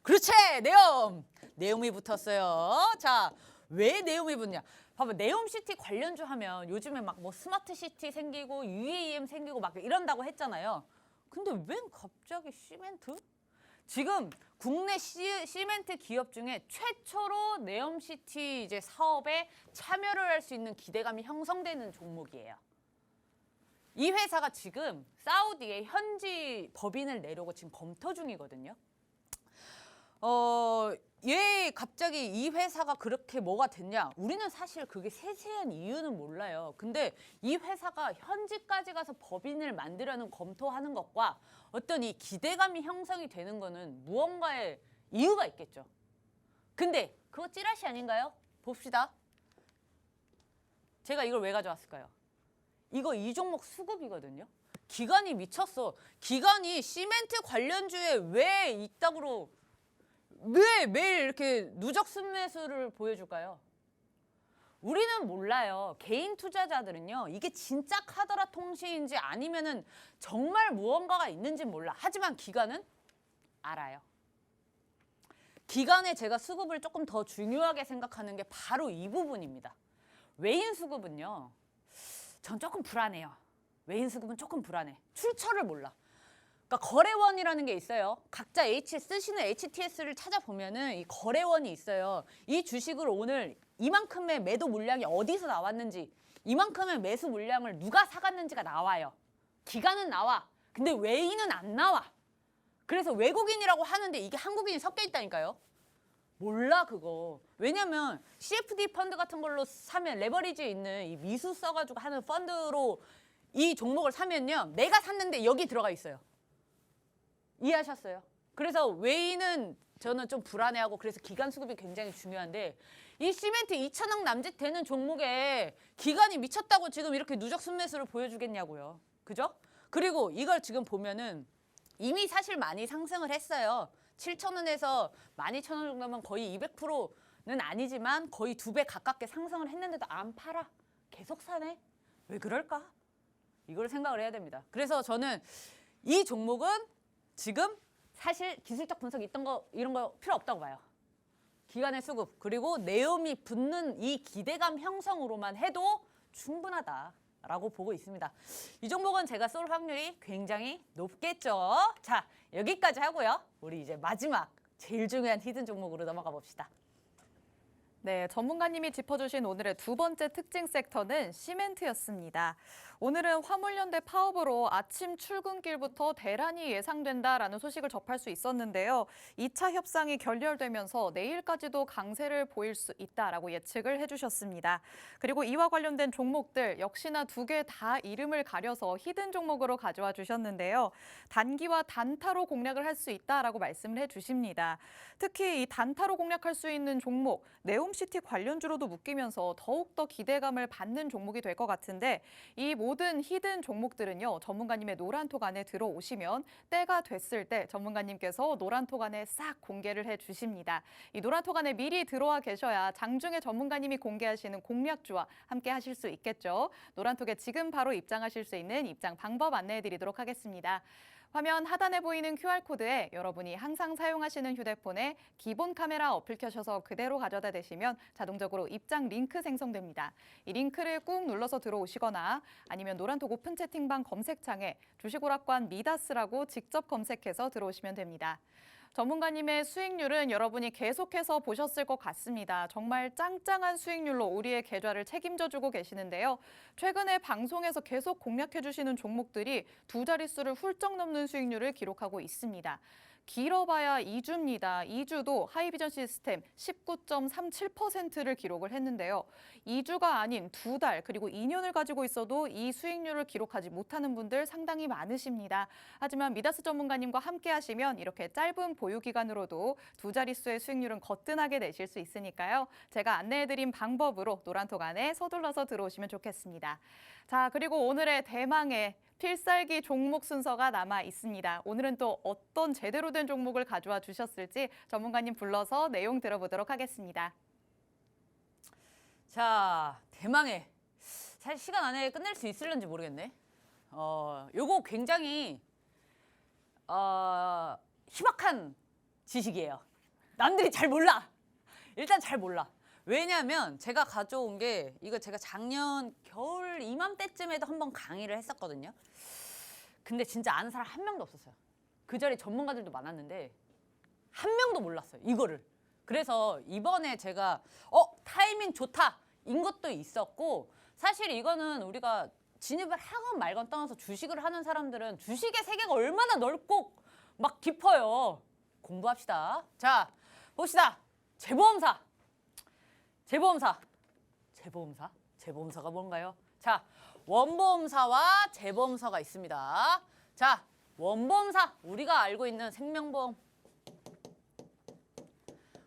그렇지! 네옴! 네옴이 붙었어요. 자, 왜 네옴이 붙냐? 봐봐, 네옴시티 관련주 하면 요즘에 막 뭐 스마트시티 생기고 UAM 생기고 막 이런다고 했잖아요. 근데 웬 갑자기 시멘트? 지금 국내 시멘트 기업 중에 최초로 네옴시티 이제 사업에 참여를 할 수 있는 기대감이 형성되는 종목이에요. 이 회사가 지금 사우디에 현지 법인을 내려고 지금 검토 중이거든요. 왜 갑자기 이 회사가 그렇게 뭐가 됐냐? 우리는 사실 그게 세세한 이유는 몰라요. 근데 이 회사가 현지까지 가서 법인을 만들려는 검토하는 것과 어떤 이 기대감이 형성이 되는 거는 무언가의 이유가 있겠죠. 근데 그거 찌라시 아닌가요? 봅시다. 제가 이걸 왜 가져왔을까요? 이거 이 종목 수급이거든요. 기관이 미쳤어. 기관이 시멘트 관련주에 왜 이따구로 왜 매일 이렇게 누적 순매수를 보여줄까요? 우리는 몰라요. 개인 투자자들은요. 이게 진짜 카더라 통신인지 아니면은 정말 무언가가 있는지 몰라. 하지만 기관은 알아요. 기관에 제가 수급을 조금 더 중요하게 생각하는 게 바로 이 부분입니다. 외인 수급은요. 전 조금 불안해요. 외인 수급은 조금 불안해. 출처를 몰라. 그러니까 거래원이라는 게 있어요. 각자 쓰시는 HTS를 찾아보면은 이 거래원이 있어요. 이 주식을 오늘 이만큼의 매도 물량이 어디서 나왔는지, 이만큼의 매수 물량을 누가 사갔는지가 나와요. 기관은 나와. 근데 외인은 안 나와. 그래서 외국인이라고 하는데 이게 한국인이 섞여 있다니까요. 몰라 그거. 왜냐면 CFD 펀드 같은 걸로 사면 레버리지에 있는 이 미수 써가지고 하는 펀드로 이 종목을 사면요. 내가 샀는데 여기 들어가 있어요. 이해하셨어요? 그래서 웨이는 저는 좀 불안해하고 그래서 기간 수급이 굉장히 중요한데 이 시멘트 2천억 남짓 되는 종목에 기간이 미쳤다고 지금 이렇게 누적 순매수를 보여주겠냐고요. 그죠? 그리고 이걸 지금 보면은 이미 사실 많이 상승을 했어요. 7,000원에서 12,000원 정도면 거의 200%는 아니지만 거의 2배 가깝게 상승을 했는데도 안 팔아. 계속 사네. 왜 그럴까? 이걸 생각을 해야 됩니다. 그래서 저는 이 종목은 지금 사실 기술적 분석이 있던 거 이런 거 필요 없다고 봐요. 기간의 수급 그리고 내음이 붙는 이 기대감 형성으로만 해도 충분하다라고 보고 있습니다. 이 종목은 제가 쏠 확률이 굉장히 높겠죠. 자, 여기까지 하고요. 우리 이제 마지막 제일 중요한 히든 종목으로 넘어가 봅시다. 네, 전문가님이 짚어주신 오늘의 두 번째 특징 섹터는 시멘트였습니다. 오늘은 화물연대 파업으로 아침 출근길부터 대란이 예상된다라는 소식을 접할 수 있었는데요. 2차 협상이 결렬되면서 내일까지도 강세를 보일 수 있다라고 예측을 해주셨습니다. 그리고 이와 관련된 종목들 역시나 두 개 다 이름을 가려서 히든 종목으로 가져와 주셨는데요. 단기와 단타로 공략을 할 수 있다라고 말씀을 해주십니다. 특히 이 단타로 공략할 수 있는 종목, 네옴시티 관련주로도 묶이면서 더욱더 기대감을 받는 종목이 될 것 같은데 이 모든 히든 종목들은요. 전문가님의 노란톡 안에 들어오시면 때가 됐을 때 전문가님께서 노란톡 안에 싹 공개를 해주십니다. 이 노란톡 안에 미리 들어와 계셔야 장중에 전문가님이 공개하시는 공략주와 함께 하실 수 있겠죠. 노란톡에 지금 바로 입장하실 수 있는 입장 방법 안내해드리도록 하겠습니다. 화면 하단에 보이는 QR코드에 여러분이 항상 사용하시는 휴대폰에 기본 카메라 어플 켜셔서 그대로 가져다 대시면 자동적으로 입장 링크 생성됩니다. 이 링크를 꾹 눌러서 들어오시거나 아니면 노란톡 오픈 채팅방 검색창에 주식오락관 미다스라고 직접 검색해서 들어오시면 됩니다. 전문가님의 수익률은 여러분이 계속해서 보셨을 것 같습니다. 정말 짱짱한 수익률로 우리의 계좌를 책임져주고 계시는데요. 최근에 방송에서 계속 공략해주시는 종목들이 두 자릿수를 훌쩍 넘는 수익률을 기록하고 있습니다. 길어봐야 2주입니다. 2주도 하이비전 시스템 19.37%를 기록을 했는데요. 2주가 아닌 2달 그리고 2년을 가지고 있어도 이 수익률을 기록하지 못하는 분들 상당히 많으십니다. 하지만 미다스 전문가님과 함께 하시면 이렇게 짧은 보유 기간으로도 두 자릿수의 수익률은 거뜬하게 내실 수 있으니까요. 제가 안내해드린 방법으로 노란톡 안에 서둘러서 들어오시면 좋겠습니다. 자, 그리고 오늘의 대망의 필살기 종목 순서가 남아 있습니다. 오늘은 또 어떤 제대로 된 종목을 가져와 주셨을지 전문가님 불러서 내용 들어보도록 하겠습니다. 자, 대망의 사실 시간 안에 끝낼 수 있을런지 모르겠네. 요거 굉장히 희박한 지식이에요. 남들이 잘 몰라. 일단 잘 몰라. 왜냐하면 제가 가져온 게 이거 제가 작년 겨울 이맘때쯤에도 한번 강의를 했었거든요. 근데 진짜 아는 사람 한 명도 없었어요. 그 자리에 전문가들도 많았는데 한 명도 몰랐어요. 이거를. 그래서 이번에 제가 타이밍 좋다인 것도 있었고 사실 이거는 우리가 진입을 하건 말건 떠나서 주식을 하는 사람들은 주식의 세계가 얼마나 넓고 막 깊어요. 공부합시다. 자, 봅시다. 재보험사가 뭔가요? 자, 원보험사와 재보험사가 있습니다. 자, 원보험사 우리가 알고 있는 생명보험,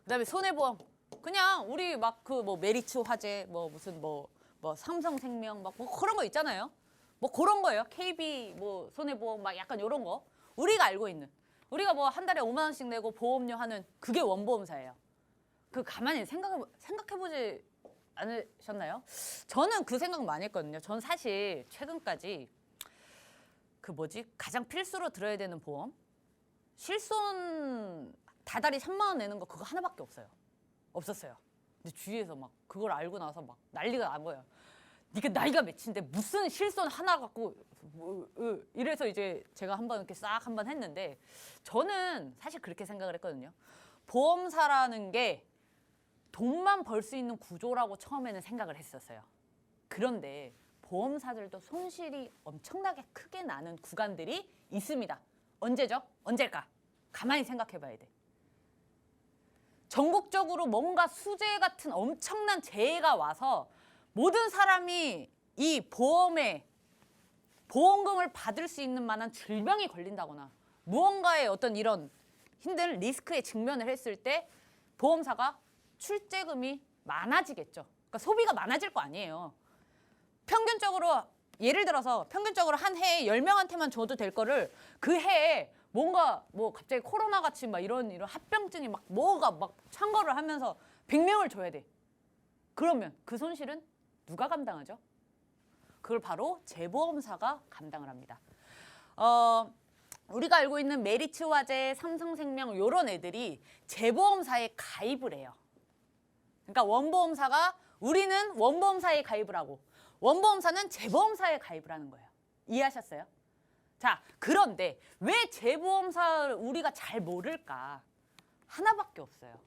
그다음에 손해보험. 그냥 우리 막 그 뭐 메리츠 화재, 뭐 무슨 뭐 삼성생명 막 뭐 그런 거 있잖아요. 뭐 그런 거예요. KB 뭐 손해보험 막 약간 이런 거 우리가 알고 있는. 우리가 뭐 한 달에 5만 원씩 내고 보험료 하는 그게 원보험사예요. 그 가만히 생각해보지 않으셨나요? 저는 그 생각 많이 했거든요. 전 사실 최근까지 가장 필수로 들어야 되는 보험 실손 다달이 3만 원 내는 거 그거 하나밖에 없었어요. 근데 주위에서 막 그걸 알고 나서 막 난리가 난 거예요. 네가 나이가 몇인데 무슨 실손 하나 갖고 이래서 이제 제가 한번 이렇게 싹 한번 했는데 저는 사실 그렇게 생각을 했거든요. 보험사라는 게 돈만 벌 수 있는 구조라고 처음에는 생각을 했었어요. 그런데 보험사들도 손실이 엄청나게 크게 나는 구간들이 있습니다. 언제죠? 언제일까? 가만히 생각해 봐야 돼. 전국적으로 뭔가 수재 같은 엄청난 재해가 와서 모든 사람이 이 보험금을 받을 수 있는 만한 질병이 걸린다거나 무언가의 어떤 이런 힘든 리스크에 직면을 했을 때 보험사가 출재금이 많아지겠죠. 그러니까 소비가 많아질 거 아니에요. 평균적으로 예를 들어서 평균적으로 한 해에 10명한테만 줘도 될 거를 그 해에 뭔가 뭐 갑자기 코로나 같이 막 이런 합병증이 막 뭐가 막 창궐을 하면서 100명을 줘야 돼. 그러면 그 손실은 누가 감당하죠? 그걸 바로 재보험사가 감당을 합니다. 우리가 알고 있는 메리츠 화재, 삼성생명 이런 애들이 재보험사에 가입을 해요. 그러니까 원보험사가 우리는 원보험사에 가입을 하고 원보험사는 재보험사에 가입을 하는 거예요. 이해하셨어요? 자, 그런데 왜 재보험사를 우리가 잘 모를까? 하나밖에 없어요.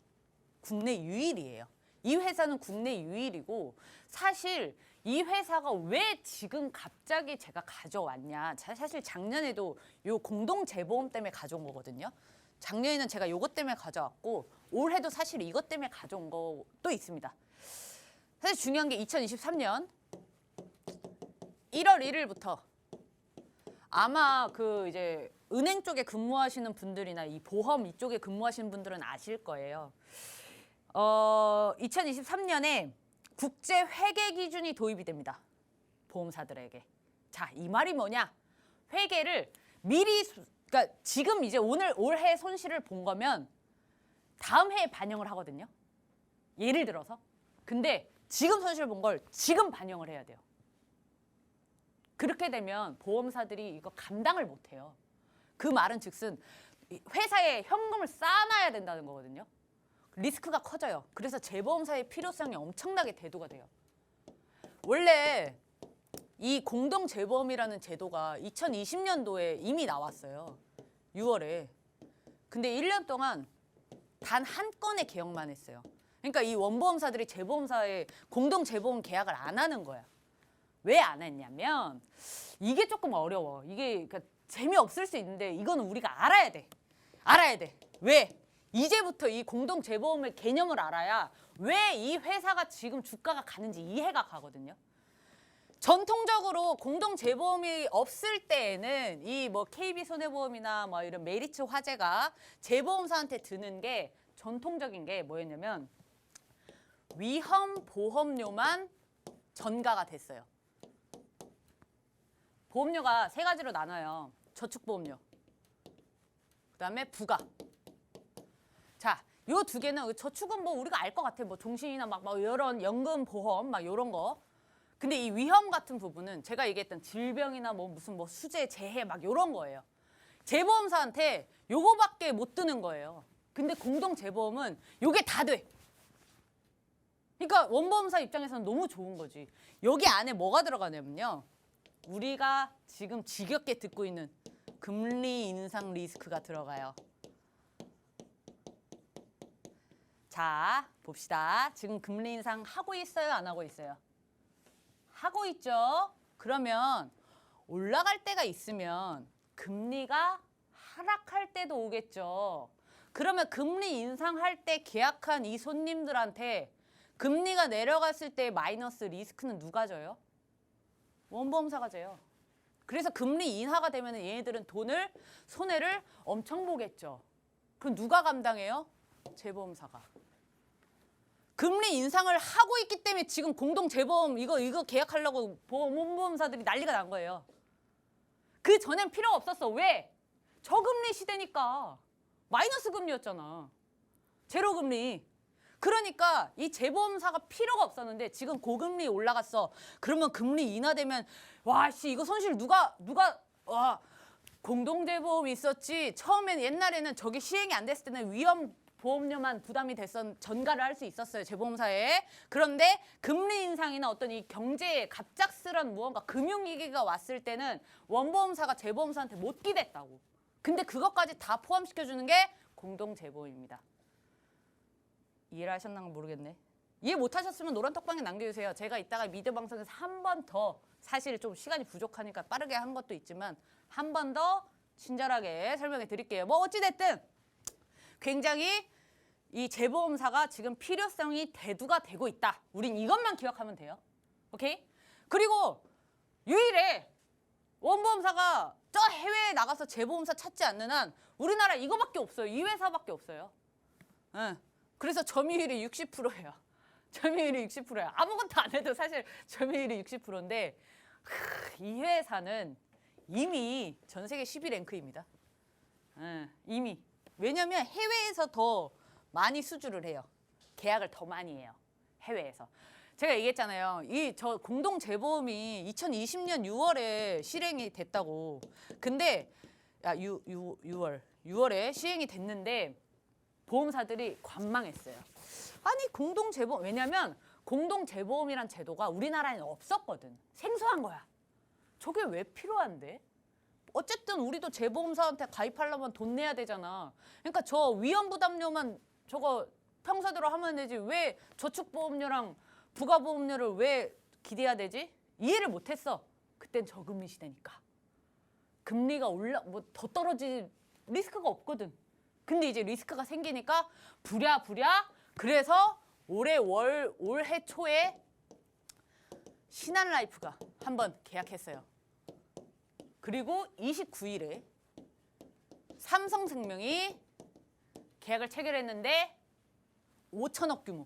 국내 유일이에요. 이 회사는 국내 유일이고 사실 이 회사가 왜 지금 갑자기 제가 가져왔냐. 사실 작년에도 요 공동재보험 때문에 가져온 거거든요. 작년에는 제가 요것 때문에 가져왔고 올해도 사실 이것 때문에 가져온 것도 있습니다. 사실 중요한 게 2023년 1월 1일부터 아마 그 이제 은행 쪽에 근무하시는 분들이나 이 보험 이쪽에 근무하시는 분들은 아실 거예요. 2023년에 국제 회계 기준이 도입이 됩니다. 보험사들에게. 자, 이 말이 뭐냐? 회계를 미리 그러니까 지금 이제 올해 손실을 본 거면 다음 해에 반영을 하거든요. 예를 들어서. 근데 지금 손실 본 걸 지금 반영을 해야 돼요. 그렇게 되면 보험사들이 이거 감당을 못 해요. 그 말은 즉슨 회사에 현금을 쌓아놔야 된다는 거거든요. 리스크가 커져요. 그래서 재보험사의 필요성이 엄청나게 대두가 돼요. 원래 이 공동재보험이라는 제도가 2020년도에 이미 나왔어요. 6월에. 근데 1년 동안 단 한 건의 개혁만 했어요. 그러니까 이 원보험사들이 재보험사에 공동재보험 계약을 안 하는 거야. 왜 안 했냐면 이게 조금 어려워. 이게 그러니까 재미없을 수 있는데 이거는 우리가 알아야 돼. 알아야 돼. 왜? 이제부터 이 공동재보험의 개념을 알아야 왜 이 회사가 지금 주가가 가는지 이해가 가거든요. 전통적으로 공동재보험이 없을 때에는 이 뭐 KB손해보험이나 뭐 이런 메리츠 화재가 재보험사한테 드는 게 전통적인 게 뭐였냐면 위험 보험료만 전가가 됐어요. 보험료가 세 가지로 나눠요. 저축보험료, 그다음에 부가. 자, 요 두 개는 저축은 뭐 우리가 알 것 같아. 뭐 종신이나 막 이런 연금 보험 막 이런 거. 근데 이 위험 같은 부분은 제가 얘기했던 질병이나 뭐 무슨 뭐 수재, 재해 막 이런 거예요. 재보험사한테 요거밖에 못 드는 거예요. 근데 공동재보험은 요게 다 돼. 그러니까 원보험사 입장에서는 너무 좋은 거지. 여기 안에 뭐가 들어가냐면요. 우리가 지금 지겹게 듣고 있는 금리 인상 리스크가 들어가요. 자, 봅시다. 지금 금리 인상 하고 있어요? 안 하고 있어요? 하고 있죠. 그러면 올라갈 때가 있으면 금리가 하락할 때도 오겠죠. 그러면 금리 인상할 때 계약한 이 손님들한테 금리가 내려갔을 때 마이너스 리스크는 누가 져요? 원보험사가 져요. 그래서 금리 인하가 되면 얘네들은 손해를 엄청 보겠죠. 그럼 누가 감당해요? 재보험사가. 금리 인상을 하고 있기 때문에 지금 공동재보험 이거 계약하려고 원보험사들이 난리가 난 거예요. 그 전엔 필요가 없었어. 왜? 저금리 시대니까. 마이너스 금리였잖아. 제로 금리. 그러니까 이 재보험사가 필요가 없었는데 지금 고금리 올라갔어. 그러면 금리 인하되면 와, 씨, 이거 손실 누가 와, 공동재보험이 있었지. 처음엔 옛날에는 저게 시행이 안 됐을 때는 위험 보험료만 부담이 됐던 전가를 할 수 있었어요. 재보험사에. 그런데 금리 인상이나 어떤 이 경제에 갑작스런 무언가 금융위기가 왔을 때는 원보험사가 재보험사한테 못 기댔다고. 근데 그것까지 다 포함시켜주는 게 공동재보험입니다. 이해를 하셨나 모르겠네. 이해 못하셨으면 노란 톡방에 남겨주세요. 제가 이따가 미드 방송에서 한 번 더, 사실 좀 시간이 부족하니까 빠르게 한 것도 있지만 한 번 더 친절하게 설명해 드릴게요. 뭐 어찌됐든 굉장히 이 재보험사가 지금 필요성이 대두가 되고 있다. 우린 이것만 기억하면 돼요. 오케이? 그리고 유일해. 원보험사가 저 해외에 나가서 재보험사 찾지 않는 한 우리나라 이거밖에 없어요. 이 회사밖에 없어요. 예. 그래서 점유율이 60%예요. 점유율이 60%예요. 아무것도 안 해도 사실 점유율이 60%인데 이 회사는 이미 전 세계 10위 랭크입니다. 예, 이미. 왜냐면 해외에서 더 많이 수주를 해요. 계약을 더 많이 해요. 해외에서. 제가 얘기했잖아요. 이 저 공동 재보험이 2020년 6월에 실행이 됐다고. 근데 6월에 시행이 됐는데 보험사들이 관망했어요. 아니 공동 재보험 왜냐면 공동 재보험이란 제도가 우리나라에는 없었거든. 생소한 거야. 저게 왜 필요한데? 어쨌든 우리도 재보험사한테 가입하려면 돈 내야 되잖아. 그러니까 저 위험 부담료만 저거 평소대로 하면 되지. 왜 저축보험료랑 부가보험료를 왜 기대해야 되지? 이해를 못했어. 그땐 저금리 시대니까. 금리가 뭐 더 떨어질 리스크가 없거든. 근데 이제 리스크가 생기니까 부랴부랴 그래서 올해 초에 신한라이프가 한번 계약했어요. 그리고 29일에 삼성생명이 계약을 체결했는데 5천억 규모.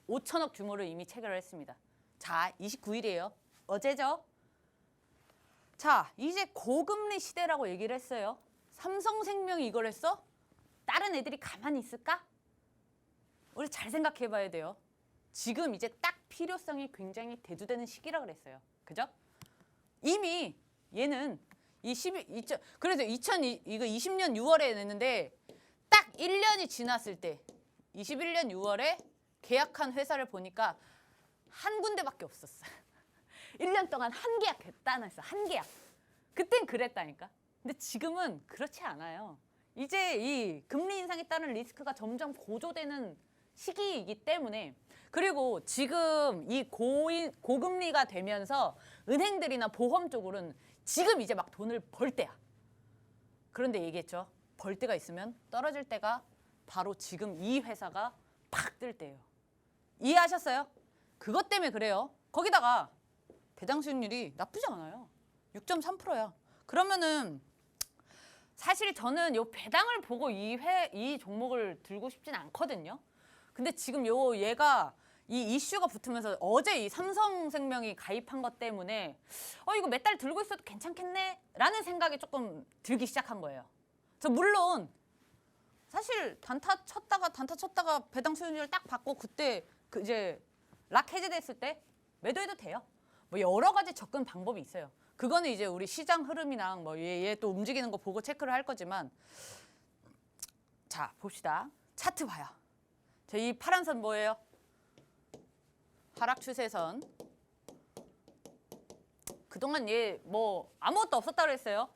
5천억 규모를 이미 체결을 했습니다. 자, 29일이에요. 어제죠? 자, 이제 고금리 시대라고 얘기를 했어요. 삼성생명이 이걸 했어? 다른 애들이 가만히 있을까? 우리 잘 생각해 봐야 돼요. 지금 이제 딱 필요성이 굉장히 대두되는 시기라 그랬어요. 그죠? 이미 얘는 그래서 2020년 6월에 냈는데 딱 1년이 지났을 때 21년 6월에 계약한 회사를 보니까 한 군데밖에 없었어. 1년 동안 한 계약 했다는 했어. 한 계약. 그땐 그랬다니까. 근데 지금은 그렇지 않아요. 이제 이 금리 인상에 따른 리스크가 점점 고조되는 시기이기 때문에 그리고 지금 이 고금리가 되면서 은행들이나 보험 쪽으로는 지금 이제 막 돈을 벌 때야. 그런데 얘기했죠. 벌 때가 있으면 떨어질 때가 바로 지금 이 회사가 팍 뜰 때예요. 이해하셨어요? 그것 때문에 그래요. 거기다가 배당 수익률이 나쁘지 않아요. 6.3%야. 그러면은 사실 저는 요 배당을 보고 이 종목을 들고 싶진 않거든요. 근데 지금 얘가 이 이슈가 붙으면서 어제 이 삼성생명이 가입한 것 때문에 이거 몇 달 들고 있어도 괜찮겠네 라는 생각이 조금 들기 시작한 거예요. 물론 사실 단타 쳤다가 배당 수익률 딱 받고 그때 이제 락 해제됐을 때 매도해도 돼요. 뭐 여러 가지 접근 방법이 있어요. 그거는 이제 우리 시장 흐름이랑 뭐 얘 또 움직이는 거 보고 체크를 할 거지만 자 봅시다. 차트 봐요. 이 파란 선 뭐예요? 하락 추세선. 그동안 얘 뭐 아무것도 없었다 그랬어요.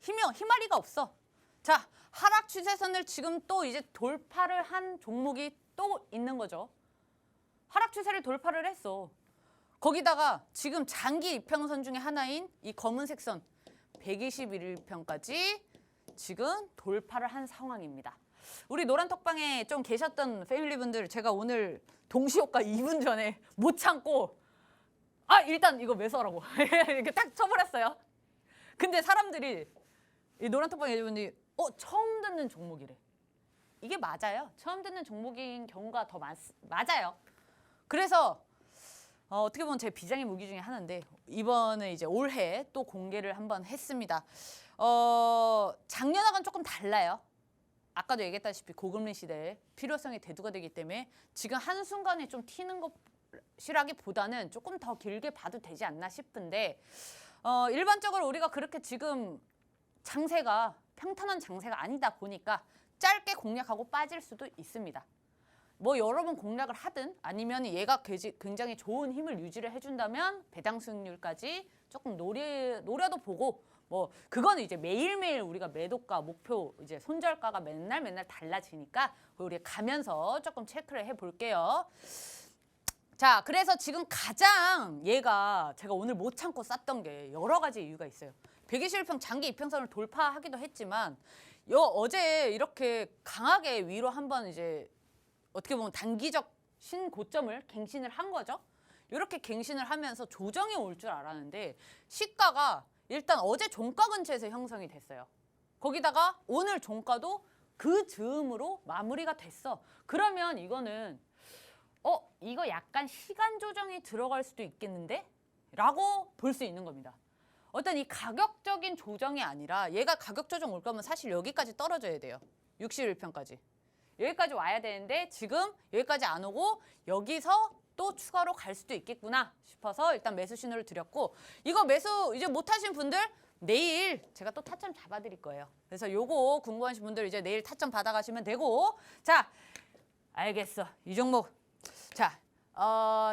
희마리가 없어. 자, 하락 추세선을 지금 또 이제 돌파를 한 종목이 또 있는 거죠. 하락 추세를 돌파를 했어. 거기다가 지금 장기 이평선 중에 하나인 이 검은색 선 121일평까지 지금 돌파를 한 상황입니다. 우리 노란톡방에 좀 계셨던 패밀리분들 제가 오늘 동시효과 2분 전에 못 참고 일단 이거 매수하라고 이렇게 딱 쳐버렸어요. 근데 사람들이 이 노란톡방 여러분들이 처음 듣는 종목이래. 이게 맞아요. 처음 듣는 종목인 경우가 더 맞아요. 그래서 어떻게 보면 제 비장의 무기 중에 하나인데 이번에 이제 올해 또 공개를 한번 했습니다. 작년하고는 조금 달라요. 아까도 얘기했다시피 고금리 시대에 필요성이 대두가 되기 때문에 지금 한순간에 좀 튀는 것이라기보다는 조금 더 길게 봐도 되지 않나 싶은데 일반적으로 우리가 그렇게 지금 장세가 평탄한 장세가 아니다 보니까 짧게 공략하고 빠질 수도 있습니다. 뭐 여러 번 공략을 하든 아니면 얘가 굉장히 좋은 힘을 유지를 해준다면 배당 수익률까지 조금 노려도 보고 뭐 그거는 이제 매일매일 우리가 매도가 목표 이제 손절가가 맨날 달라지니까 우리 가면서 조금 체크를 해볼게요. 자, 그래서 지금 가장 얘가 제가 오늘 못 참고 쌌던 게 여러 가지 이유가 있어요. 121평 장기 이평선을 돌파하기도 했지만 어제 이렇게 강하게 위로 한번 이제 어떻게 보면 단기적 신고점을 갱신을 한 거죠. 이렇게 갱신을 하면서 조정이 올 줄 알았는데 시가가 일단 어제 종가 근처에서 형성이 됐어요. 거기다가 오늘 종가도 그 즈음으로 마무리가 됐어. 그러면 이거는 이거 약간 시간 조정이 들어갈 수도 있겠는데? 라고 볼 수 있는 겁니다. 어떤 이 가격적인 조정이 아니라 얘가 가격 조정 올 거면 사실 여기까지 떨어져야 돼요. 61편까지. 여기까지 와야 되는데 지금 여기까지 안 오고 여기서 또 추가로 갈 수도 있겠구나 싶어서 일단 매수 신호를 드렸고, 이거 매수 이제 못 하신 분들 내일 제가 또 타점 잡아드릴 거예요. 그래서 요거 궁금하신 분들 이제 내일 타점 받아가시면 되고. 자, 알겠어. 이 종목. 자,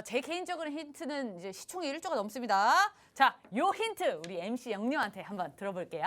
제 개인적인 힌트는 이제 시총이 1조가 넘습니다. 자, 요 힌트 우리 MC 영님한테 한번 들어볼게요.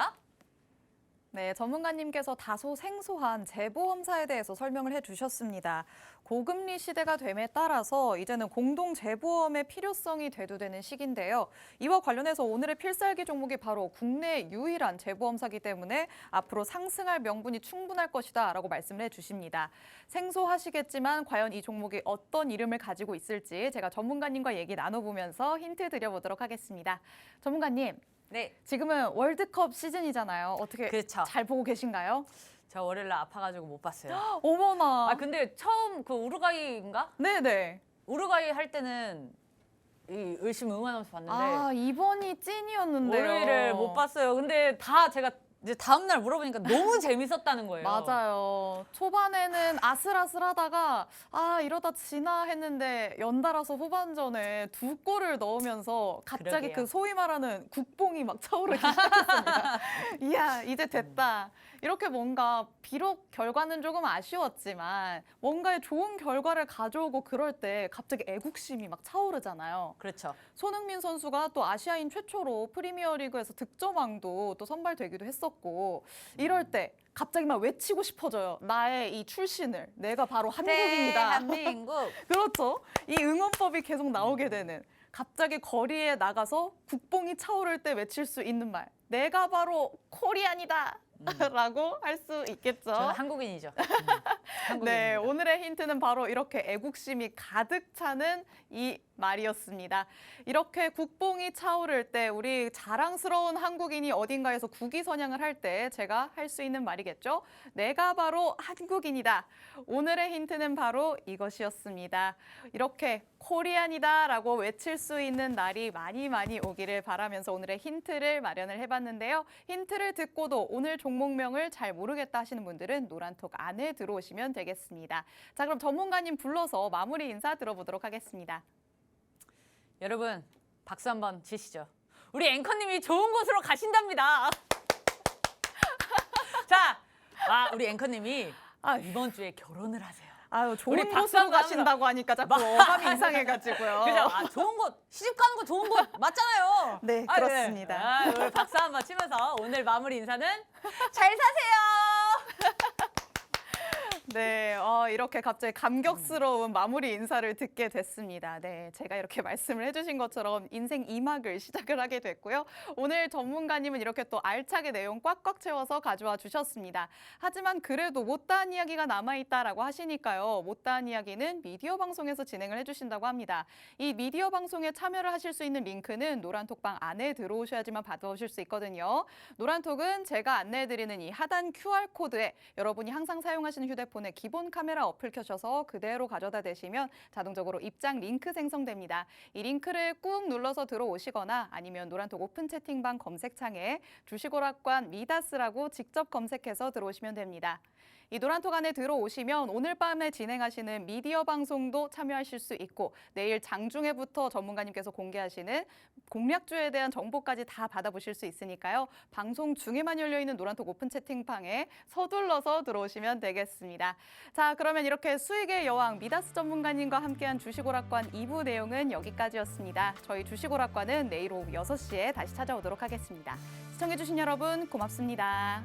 네, 전문가님께서 다소 생소한 재보험사에 대해서 설명을 해주셨습니다. 고금리 시대가 됨에 따라서 이제는 공동 재보험의 필요성이 대두되는 시기인데요. 이와 관련해서 오늘의 필살기 종목이 바로 국내 유일한 재보험사이기 때문에 앞으로 상승할 명분이 충분할 것이다 라고 말씀을 해주십니다. 생소하시겠지만 과연 이 종목이 어떤 이름을 가지고 있을지 제가 전문가님과 얘기 나눠보면서 힌트 드려보도록 하겠습니다. 전문가님. 네. 지금은 월드컵 시즌이잖아요. 어떻게 그렇죠. 잘 보고 계신가요? 저 월요일날 아파가지고 못 봤어요. 어머나. 아 근데 처음 그 우루과이인가? 네네. 우루과이 할 때는 이 열심히 응원하면서 봤는데 아, 이번이 찐이었는데요. 월요일을 못 봤어요. 근데 다 제가 이제 다음 날 물어보니까 너무 재밌었다는 거예요. 맞아요. 초반에는 아슬아슬하다가 이러다 지나 했는데 연달아서 후반전에 2골을 넣으면서 갑자기 그러게요. 그 소위 말하는 국뽕이 막 차오르기 시작했습니다. 이야, 이제 됐다. 이렇게 뭔가 비록 결과는 조금 아쉬웠지만 뭔가의 좋은 결과를 가져오고 그럴 때 갑자기 애국심이 막 차오르잖아요. 그렇죠. 손흥민 선수가 또 아시아인 최초로 프리미어리그에서 득점왕도 또 선발되기도 했었고, 이럴 때 갑자기 막 외치고 싶어져요. 나의 이 출신을. 내가 바로 한국인이다. 대한민국. 그렇죠. 이 응원법이 계속 나오게 되는. 갑자기 거리에 나가서 국뽕이 차오를 때 외칠 수 있는 말. 내가 바로 코리안이다. 라고 할 수 있겠죠. 저는 한국인이죠. 네, 한국인입니다. 오늘의 힌트는 바로 이렇게 애국심이 가득 차는 이 말이었습니다. 이렇게 국뽕이 차오를 때 우리 자랑스러운 한국인이 어딘가에서 국위선양을 할 때 제가 할 수 있는 말이겠죠. 내가 바로 한국인이다. 오늘의 힌트는 바로 이것이었습니다. 이렇게 코리안이다 라고 외칠 수 있는 날이 많이 오기를 바라면서 오늘의 힌트를 마련을 해봤는데요. 힌트를 듣고도 오늘 종목명을 잘 모르겠다 하시는 분들은 노란톡 안에 들어오시면 되겠습니다. 자, 그럼 전문가님 불러서 마무리 인사 들어보도록 하겠습니다. 여러분 박수 한번 치시죠. 우리 앵커님이 좋은 곳으로 가신답니다. 자, 우리 앵커님이 이번 주에 결혼을 하세요. 아유, 좋은 우리 박수 곳으로 한번 가신다고 하니까 자꾸 어감이 이상해가지고요. 그죠? 좋은 곳, 시집 가는 거 좋은 곳 맞잖아요. 네, 그렇습니다. 우리 박수 한번 치면서 오늘 마무리 인사는 잘 사세요. 네, 이렇게 갑자기 감격스러운 마무리 인사를 듣게 됐습니다. 네, 제가 이렇게 말씀을 해주신 것처럼 인생 2막을 시작을 하게 됐고요. 오늘 전문가님은 이렇게 또 알차게 내용 꽉꽉 채워서 가져와 주셨습니다. 하지만 그래도 못다한 이야기가 남아있다라고 하시니까요. 못다한 이야기는 미디어 방송에서 진행을 해주신다고 합니다. 이 미디어 방송에 참여를 하실 수 있는 링크는 노란톡방 안에 들어오셔야지만 받아오실 수 있거든요. 노란톡은 제가 안내해드리는 이 하단 QR코드에 여러분이 항상 사용하시는 휴대폰에 기본 카메라 어플 켜셔서 그대로 가져다 대시면 자동적으로 입장 링크 생성됩니다. 이 링크를 꾹 눌러서 들어오시거나 아니면 노란톡 오픈 채팅방 검색창에 주식오락관 미다스라고 직접 검색해서 들어오시면 됩니다. 이 노란톡 안에 들어오시면 오늘 밤에 진행하시는 미디어 방송도 참여하실 수 있고 내일 장중에부터 전문가님께서 공개하시는 공략주에 대한 정보까지 다 받아보실 수 있으니까요. 방송 중에만 열려있는 노란톡 오픈 채팅방에 서둘러서 들어오시면 되겠습니다. 자, 그러면 이렇게 수익의 여왕 미다스 전문가님과 함께한 주식오락관 2부 내용은 여기까지였습니다. 저희 주식오락관은 내일 오후 6시에 다시 찾아오도록 하겠습니다. 시청해주신 여러분 고맙습니다.